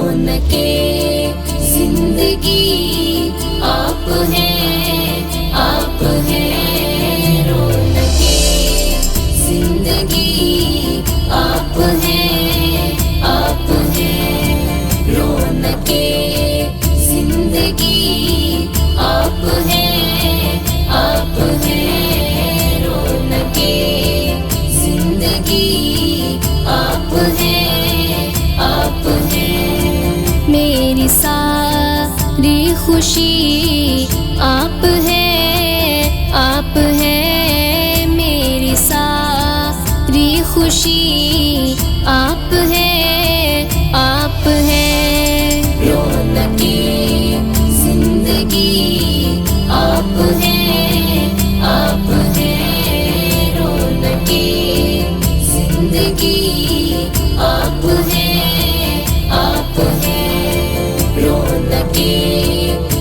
رونق زندگی آپ ہیں، آپ ہیں، رونق زندگی آپ ہیں، آپ ہیں، رونق زندگی آپ ہیں، آپ ہیں، رونق زندگی آپ ہیں، آپ ہیں، میری ساری خوشی آپ ہیں، آپ ہیں، میری ساری خوشی آپ ہیں، آپ ہیں، رونق زندگی آپ ہیں، آپ ہیں، رونق زندگی آپ ہیں، آپ ہیں، رونق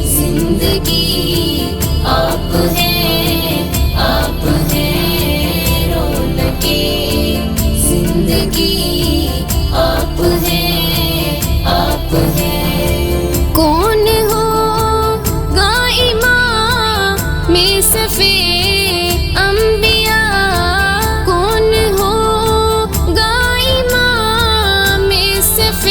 زندگی آپ ہیں، آپ ہیں، رونق زندگی آپ ہیں، آپ ہیں، کون ہوگا امام میں صفِ انبیاء، کون ہوگا امام میں صفِ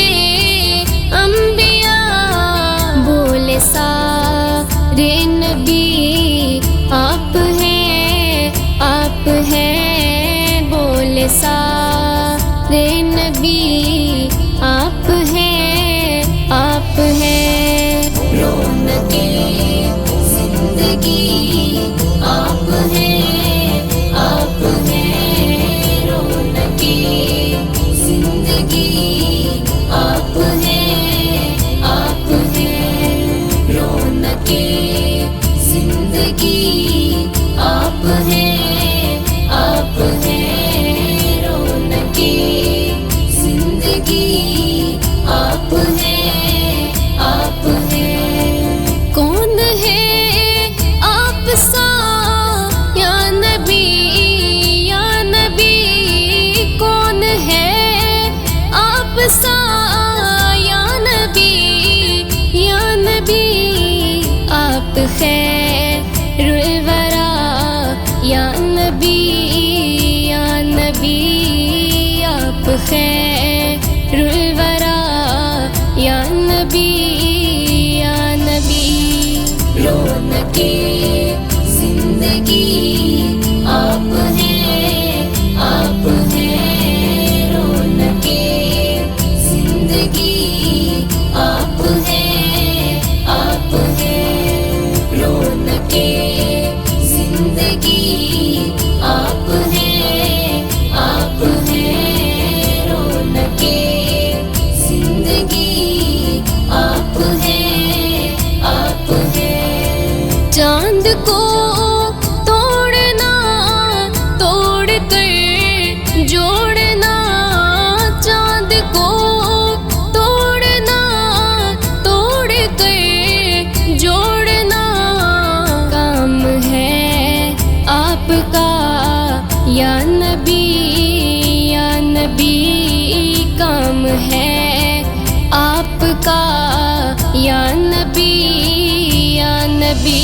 انبیاء، بولے سارے نبی آپ ہیں، آپ ہیں، بولے سارے نبی آپ ہیں، آپ ہیں، رونق زندگی آپ ہیں، آپ ہیں، رونق زندگی آپ ہیں، آپ ہیں، رونق زندگی آپ ہیں، آپ ہیں، رونق زندگی آپ ہیں، آپ ہیں، کون ہے آپ سا یا نبی، یا نبی، کون ہے آپ سا یا نبی، یا نبی، آپ خیر الورا یا نبی، یا نبی، آپ خیر الورا یا نبی، یا نبی، رونق زندگی آپ ہیں، آپ ہیں، رونق زندگی آپ ہیں، آپ ہیں، رونق زندگی آپ ہیں، آپ ہیں، رونق زندگی آپ ہیں، آپ ہیں، چاند کو توڑنا توڑ کر جوڑنا، چاند کو توڑنا توڑ کر جوڑنا، کام ہے آپ کا یا نبی، یا نبی، کام ہے آپ کا یا نبی، یا نبی،